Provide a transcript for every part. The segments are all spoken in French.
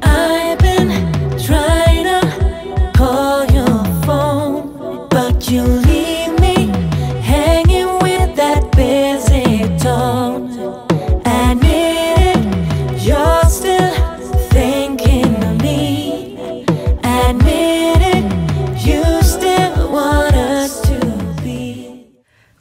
I've been trying to call your phone, but you leave me hanging with that busy tone. Admit it, you're still thinking of me. Admit it, you still want us to be.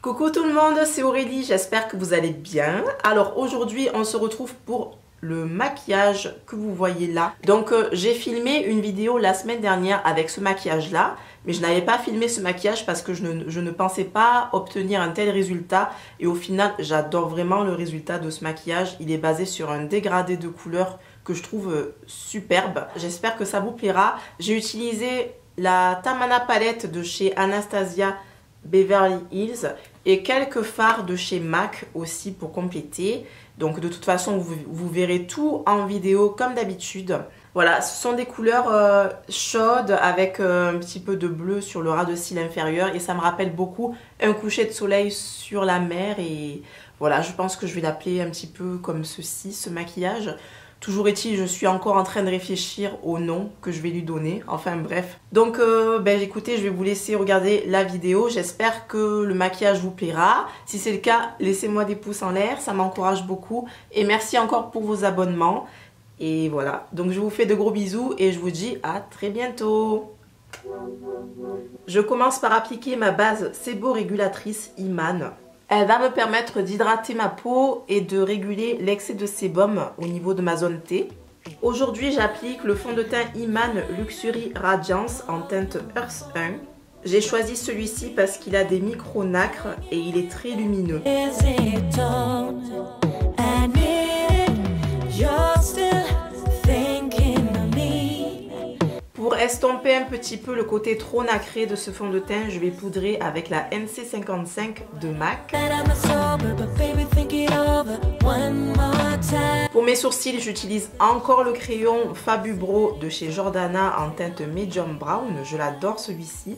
Coucou tout le monde, c'est Aurélie, j'espère que vous allez bien. Alors aujourd'hui on se retrouve pour le maquillage que vous voyez là. Donc j'ai filmé une vidéo la semaine dernière avec ce maquillage là, mais je n'avais pas filmé ce maquillage parce que je ne pensais pas obtenir un tel résultat, et au final j'adore vraiment le résultat de ce maquillage. Il est basé sur un dégradé de couleurs que je trouve superbe. J'espère que ça vous plaira. J'ai utilisé la Tamana palette de chez Anastasia Beverly Hills et quelques fards de chez MAC aussi pour compléter. Donc de toute façon vous verrez tout en vidéo comme d'habitude. Voilà, ce sont des couleurs chaudes avec un petit peu de bleu sur le ras de cils inférieur, et ça me rappelle beaucoup un coucher de soleil sur la mer. Et voilà, je pense que je vais l'appeler un petit peu comme ceci, ce maquillage. Toujours est-il, je suis encore en train de réfléchir au nom que je vais lui donner. Enfin bref. Donc écoutez, je vais vous laisser regarder la vidéo. J'espère que le maquillage vous plaira. Si c'est le cas, laissez-moi des pouces en l'air, ça m'encourage beaucoup. Et merci encore pour vos abonnements. Et voilà, donc je vous fais de gros bisous et je vous dis à très bientôt. Je commence par appliquer ma base séborégulatrice Iman. Elle va me permettre d'hydrater ma peau et de réguler l'excès de sébum au niveau de ma zone T. Aujourd'hui, j'applique le fond de teint Iman Luxury Radiance en teinte Earth 1. J'ai choisi celui-ci parce qu'il a des micro-nacres et il est très lumineux. Pour estomper un petit peu le côté trop nacré de ce fond de teint, je vais poudrer avec la NC55 de MAC. Pour mes sourcils, j'utilise encore le crayon Fabubro de chez Jordana en teinte Medium Brown. Je l'adore celui-ci.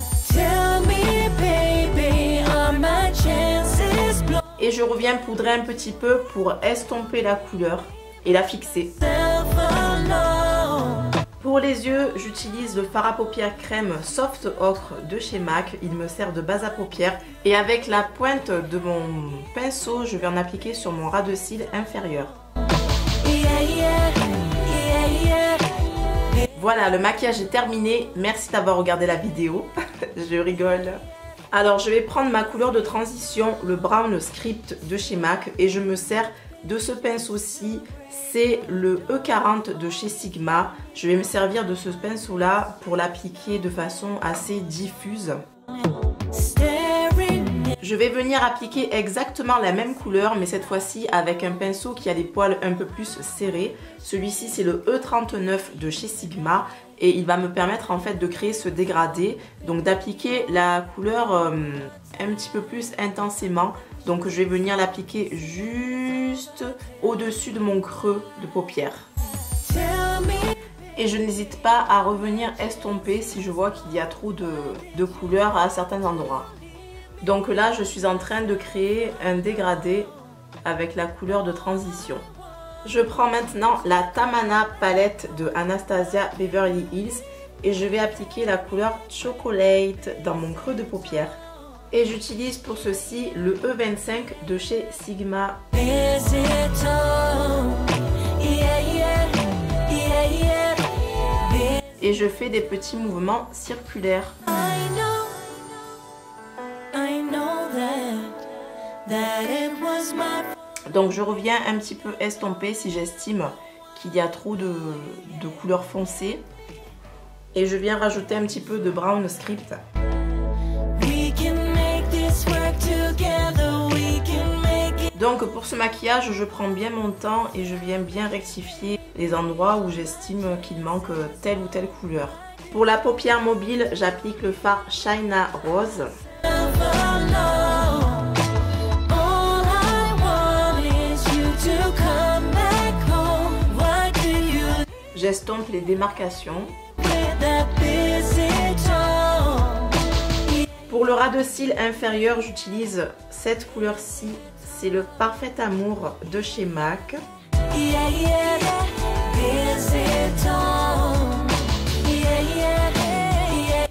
Et je reviens poudrer un petit peu pour estomper la couleur et la fixer. Pour les yeux, j'utilise le fard à paupières crème Soft Ocre de chez MAC. Il me sert de base à paupières. Et avec la pointe de mon pinceau, je vais en appliquer sur mon ras de cils inférieur. Voilà, le maquillage est terminé. Merci d'avoir regardé la vidéo. Je rigole. Alors, je vais prendre ma couleur de transition, le Brown Script de chez MAC. Et je me sers de ce pinceau-ci. C'est le E40 de chez Sigma. Je vais me servir de ce pinceau-là pour l'appliquer de façon assez diffuse. Je vais venir appliquer exactement la même couleur, mais cette fois-ci avec un pinceau qui a les poils un peu plus serrés. Celui-ci, c'est le E39 de chez Sigma. Et il va me permettre en fait de créer ce dégradé, donc d'appliquer la couleur un petit peu plus intensément. Donc je vais venir l'appliquer juste au-dessus de mon creux de paupière. Et je n'hésite pas à revenir estomper si je vois qu'il y a trop de couleur à certains endroits. Donc là, je suis en train de créer un dégradé avec la couleur de transition. Je prends maintenant la Tamana palette de Anastasia Beverly Hills et je vais appliquer la couleur Chocolate dans mon creux de paupière. Et j'utilise pour ceci le E25 de chez Sigma. Et je fais des petits mouvements circulaires. Donc je reviens un petit peu estomper si j'estime qu'il y a trop de couleurs foncées. Et je viens rajouter un petit peu de Brown Script. Donc pour ce maquillage, je prends bien mon temps et je viens bien rectifier les endroits où j'estime qu'il manque telle ou telle couleur. Pour la paupière mobile, j'applique le fard China Rose. J'estompe les démarcations. le ras de cils inférieur, j'utilise cette couleur-ci. C'est le Parfait Amour de chez MAC.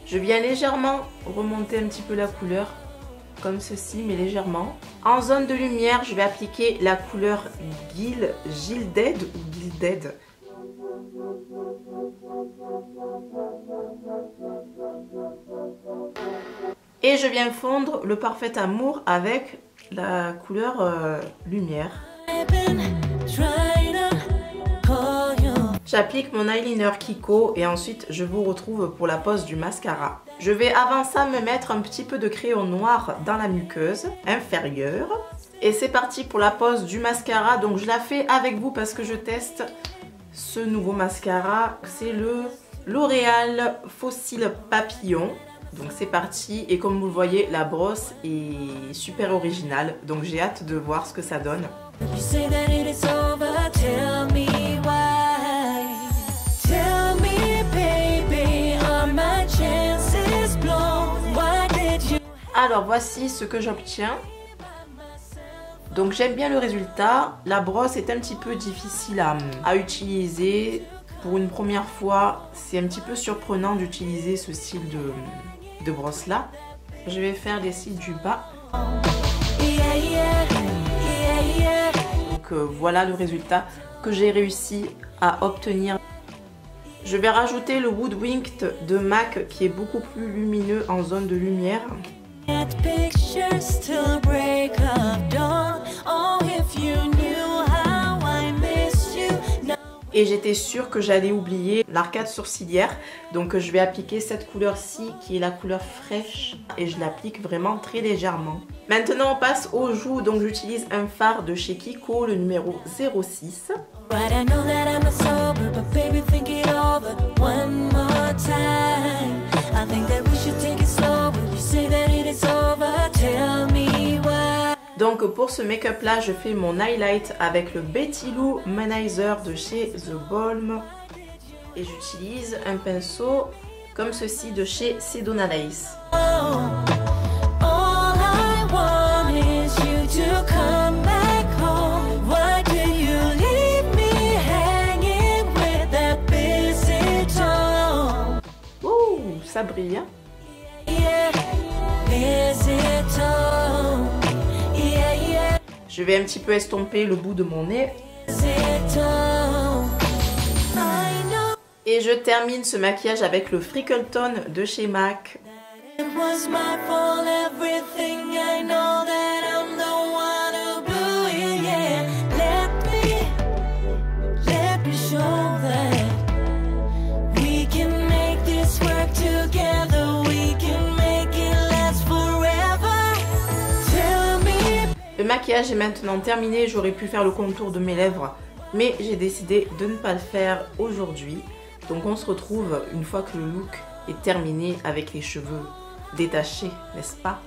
Je viens légèrement remonter un petit peu la couleur, comme ceci, mais légèrement. En zone de lumière, je vais appliquer la couleur Gilded ou Gilded. Et je viens fondre le Parfait Amour avec la couleur lumière. J'applique mon eyeliner Kiko et ensuite je vous retrouve pour la pose du mascara. Je vais avant ça me mettre un petit peu de crayon noir dans la muqueuse inférieure. Et c'est parti pour la pose du mascara. Donc je la fais avec vous parce que je teste ce nouveau mascara. C'est le L'Oréal Fossil Papillon. Donc c'est parti et comme vous le voyez, la brosse est super originale. Donc j'ai hâte de voir ce que ça donne. Alors voici ce que j'obtiens. Donc j'aime bien le résultat. La brosse est un petit peu difficile à utiliser. Pour une première fois, c'est un petit peu surprenant d'utiliser ce style de brosse là. Je vais faire les cils du bas. Donc voilà le résultat que j'ai réussi à obtenir. Je vais rajouter le Woodwinked de MAC qui est beaucoup plus lumineux en zone de lumière. Et j'étais sûre que j'allais oublier l'arcade sourcilière. Donc je vais appliquer cette couleur-ci qui est la couleur fraîche. Et je l'applique vraiment très légèrement. Maintenant on passe aux joues. Donc j'utilise un fard de chez Kiko, le numéro 06. Donc pour ce make-up là, je fais mon highlight avec le Betty Lou Manizer de chez The Balm. Et j'utilise un pinceau comme ceci de chez Sedona Lace. Ouh, ça brille. Je vais un petit peu estomper le bout de mon nez. Et je termine ce maquillage avec le Freckleton de chez MAC. Le maquillage est maintenant terminé, j'aurais pu faire le contour de mes lèvres, mais j'ai décidé de ne pas le faire aujourd'hui. Donc on se retrouve une fois que le look est terminé avec les cheveux détachés, n'est-ce pas?